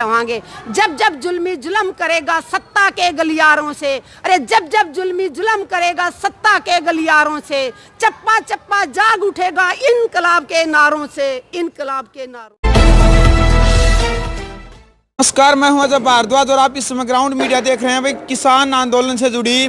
रवांगे जब जब जुल्मी जुल्म करेगा सत्ता के गलियारों से। अरे जब जब जुल्मी जुल्म करेगा सत्ता के गलियारों से, चप्पा चप्पा जाग उठेगा इनकलाब के नारों से, इनकलाब के नारों। नमस्कार, मैं हूं अजय भारद्वाज और आप इस समय ग्राउंड मीडिया देख रहे हैं। भाई, किसान आंदोलन से जुड़ी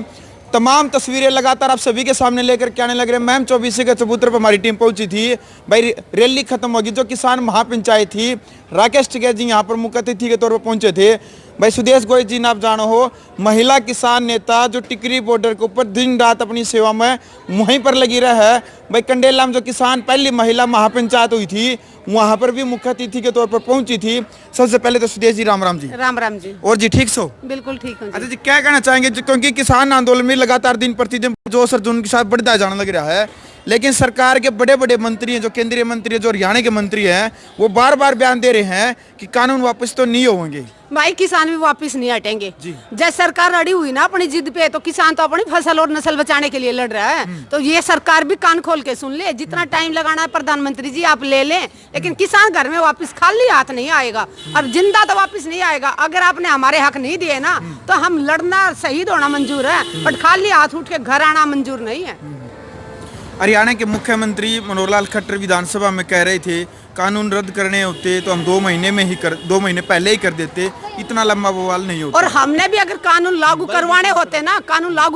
तमाम तस्वीरें लगातार आप सभी के सामने लेकर के आने लग रहे हैं। मैम 24 के चबूतरे पर हमारी टीम पहुंची थी। भाई, रैली खत्म होगी। जो किसान महापंचायत थी, राकेश टिकैत जी यहाँ पर मुख्य अतिथि के तौर पर पहुंचे थे। भाई, सुदेश गोयल जी ने आप जानो हो, महिला किसान नेता जो टिकरी बॉर्डर के ऊपर दिन रात अपनी सेवा में वहीं पर लगी रहा है। भाई, कंडेला में जो किसान पहली महिला महापंचायत हुई थी, वहाँ पर भी मुख्य अतिथि के तौर पर पहुंची थी। सबसे पहले तो सुदेश जी राम राम जी। राम राम जी। और जी ठीक सो? बिल्कुल ठीक हूँ। अच्छा जी, क्या कहना चाहेंगे? क्योंकि किसान आंदोलन में लगातार दिन प्रतिदिन जोश और जुनून के साथ बढ़ता जाने लग रहा है, लेकिन सरकार के बड़े बड़े मंत्री हैं, जो केंद्रीय मंत्री हैं, जो हरियाणा के मंत्री हैं, वो बार बार बयान दे रहे हैं कि कानून वापस तो नहीं होंगे। भाई, किसान भी वापस नहीं हटेंगे। जब सरकार अड़ी हुई ना अपनी जिद पे, तो किसान तो अपनी फसल और नस्ल बचाने के लिए लड़ रहा है। तो ये सरकार भी कान खोल के सुन ले। जितना टाइम लगाना है प्रधानमंत्री जी आप ले लें, लेकिन किसान घर में वापस खाली हाथ नहीं आएगा और जिंदा तो वापस नहीं आएगा। अगर आपने हमारे हक नहीं दिए ना, तो हम लड़ना शहीद होना मंजूर है, बट खाली हाथ उठ के घर आना मंजूर नहीं है। हरियाणा के मुख्यमंत्री मनोहर लाल खट्टर विधानसभा में कह रहे थे कानून रद्द करने होते तो हम 2 महीने पहले ही कर देते, इतना लंबा बवाल नहीं होता। और हमने भी अगर कानून लागू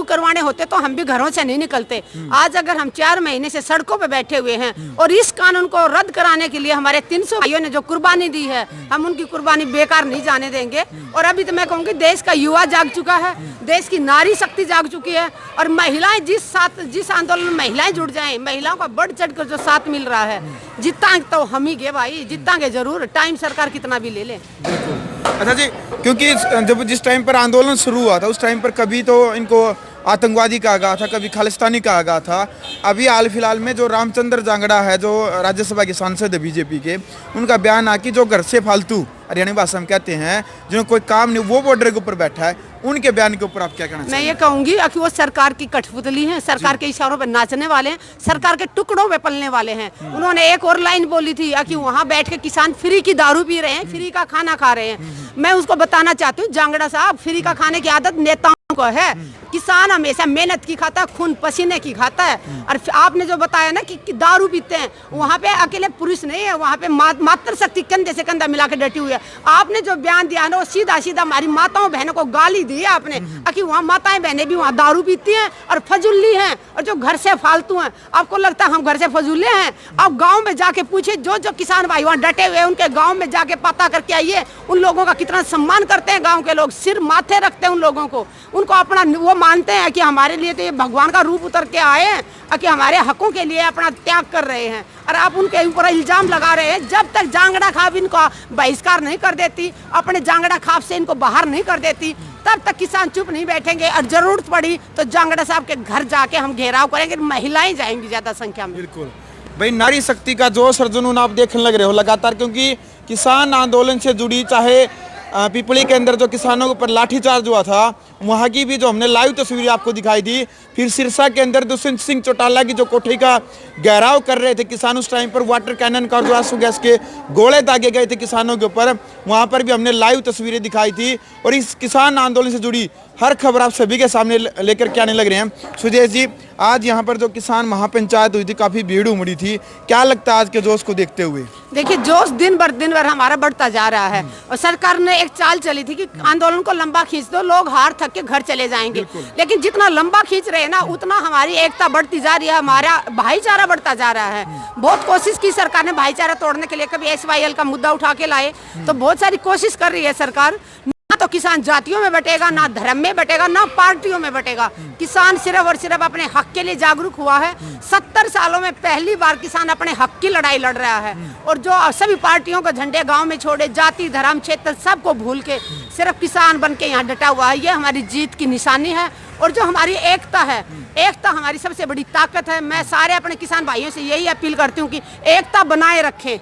करवाने होते तो हम भी घरों से नहीं निकलते। आज अगर हम 4 महीने से सड़कों पे बैठे हुए हैं और इस कानून को रद्द कराने के लिए हमारे 300 भाइयों ने जो कुर्बानी दी है, हम उनकी कुर्बानी बेकार नहीं जाने देंगे। और अभी तो मैं कहूँगी देश का युवा जाग चुका है, देश की नारी शक्ति जाग चुकी है, और महिलाएं जिस आंदोलन में महिलाएं जुड़ जाएं, महिलाओं का बढ़ चढ़ कर जो साथ मिल रहा है, जीता तो हम ही गे भाई, जीतांगे जरूर, टाइम सरकार कितना भी ले ले। अच्छा जी, क्योंकि जब जिस टाइम पर आंदोलन शुरू हुआ था, उस टाइम पर कभी तो इनको आतंकवादी कहा गया था, कभी खालिस्तानी कहा गया था। अभी हाल फिलहाल में जो रामचंद्र जांगड़ा है, जो राज्यसभा के सांसद है बीजेपी के, उनका बयान आ कि जो घर से फालतू, हरियाणा भाषा में कहते हैं, जिन्हें कोई काम नहीं, वो बॉर्डर के ऊपर बैठा है, उनके बयान के ऊपर आप क्या कहना चाहिए? मैं ये कहूंगी कि वो सरकार की कठपुतली हैं, सरकार के इशारों पे नाचने वाले हैं, सरकार के टुकड़ों पे पलने वाले हैं। उन्होंने एक और लाइन बोली थी कि वहाँ बैठ के किसान फ्री की दारू पी रहे हैं, फ्री का खाना खा रहे हैं। मैं उसको बताना चाहती हूँ, जांगड़ा साहब, फ्री का खाने की आदत नेताओं को है। किसान हमेशा मेहनत की खाता है, खून पसीने की खाता है। और आपने जो बताया ना कि दारू पीते हैं, वहाँ पे अकेले पुरुष नहीं है, वहाँ पे मातृ शक्ति कंधे से कंधा मिला के डटी हुई है। आपने जो बयान दिया ना, वो सीधा सीधा हमारी माताओं बहनों को गाली दी है आपने, कि वहाँ माताएं बहनें भी वहाँ दारू पीती हैं और फजूली हैं, और जो घर से फालतू हैं। आपको लगता है हम घर से फजूले हैं? आप गाँव में जाके पूछे, जो जो किसान भाई वहाँ डटे हुए हैं, उनके गाँव में जाके पता करके आइए, उन लोगों का कितना सम्मान करते हैं। गाँव के लोग सिर माथे रखते हैं उन लोगों को, उनको अपना वो मानते हैं कि हमारे लिए तो ये भगवान का रूप उतर के आए हैं, कि हमारे हकों के लिए अपना त्याग कर रहे हैं। और आप उनके ऊपर इल्जाम लगा रहे हैं। जब तक जांगड़ा खाप इनका बहिष्कार नहीं कर देती, अपने जांगड़ा खाप से इनको बाहर नहीं कर देती, तब तक किसान चुप नहीं बैठेंगे। और जरूरत पड़ी तो जांगड़ा साहब के घर जाके हम घेराव करेंगे, महिलाएं जाएंगी ज्यादा संख्या में। बिल्कुल भाई, नारी शक्ति का जोश और जुनून आप देखने लग रहे हो लगातार, क्योंकि किसान आंदोलन से जुड़ी, चाहे पिपली के अंदर जो किसानों के ऊपर लाठीचार्ज हुआ था, वहाँ की भी जो हमने लाइव तस्वीरें आपको दिखाई दी। फिर सिरसा के अंदर दुष्यंत सिंह चौटाला की जो कोठरी का घेराव कर रहे थे किसान, उस टाइम पर वाटर कैनन का जो आंसू गैस के गोले दागे गए थे किसानों के ऊपर, वहाँ पर भी हमने लाइव तस्वीरें दिखाई थी। और इस किसान आंदोलन से जुड़ी हर खबर आप सभी के सामने लेकर के आने लग रहे हैं। सुदेश जी, आज यहाँ पर जो किसान महापंचायत हुई थी, काफ़ी भीड़ उमड़ी थी, क्या लगता है आज के जोश को देखते हुए? देखिए, जोश दिन भर हमारा बढ़ता जा रहा है। और सरकार ने एक चाल चली थी कि आंदोलन को लंबा खींच दो, लोग हार थक के घर चले जाएंगे। लेकिन जितना लंबा खींच रहे हैं ना, उतना हमारी एकता बढ़ती जा रही है, हमारा भाईचारा बढ़ता जा रहा है। बहुत कोशिश की सरकार ने भाईचारा तोड़ने के लिए, कभी SYL का मुद्दा उठा के लाए, तो बहुत सारी कोशिश कर रही है सरकार। ना तो किसान जातियों में बटेगा, ना धर्म में बटेगा, ना पार्टियों में बटेगा। किसान सिर्फ और सिर्फ अपने हक के लिए जागरूक हुआ है। 70 सालों में पहली बार किसान अपने हक की लड़ाई लड़ रहा है। और जो सभी पार्टियों के झंडे गांव में छोड़े, जाति धर्म क्षेत्र सबको भूल के सिर्फ किसान बन के यहाँ डटा हुआ है, ये हमारी जीत की निशानी है। और जो हमारी एकता है, एकता हमारी सबसे बड़ी ताकत है। मैं सारे अपने किसान भाइयों से यही अपील करती हूँ कि एकता बनाए रखें।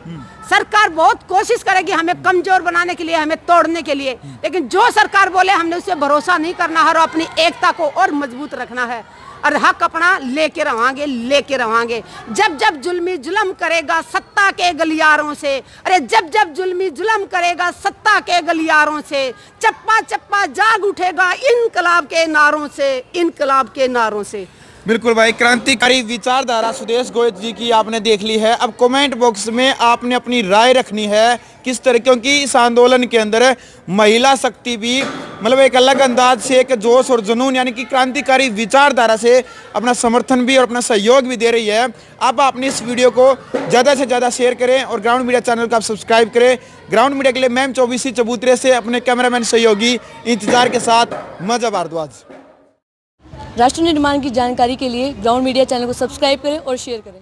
सरकार बहुत कोशिश करेगी हमें कमजोर बनाने के लिए, हमें तोड़ने के लिए, लेकिन जो सरकार बोले हमने उससे भरोसा नहीं करना है और अपनी एकता को और मजबूत रखना है। और हक अपना लेके रवांगे। जब जब जुल्मी जुल्म करेगा सत्ता के गलियारों से, अरे जब जब जुल्मी जुल्म करेगा सत्ता के गलियारों से, चप्पा चप्पा जाग उठेगा इनकलाब के नारों से। बिल्कुल भाई, क्रांतिकारी विचारधारा सुदेश गोयल जी की आपने देख ली है। अब कमेंट बॉक्स में आपने अपनी राय रखनी है किस तरह, क्योंकि इस आंदोलन के अंदर महिला शक्ति भी मतलब एक अलग अंदाज से, एक जोश और जुनून यानी कि क्रांतिकारी विचारधारा से अपना समर्थन भी और अपना सहयोग भी दे रही है। अब आपने इस वीडियो को ज़्यादा से ज़्यादा शेयर करें और ग्राउंड मीडिया चैनल को आप सब्सक्राइब करें। ग्राउंड मीडिया के लिए मैम चौबीसी चबूतरे से अपने कैमरामैन सहयोगी इंतजार के साथ मजा भारद्वाज। राष्ट्र निर्माण की जानकारी के लिए ग्राउंड मीडिया चैनल को सब्सक्राइब करें और शेयर करें।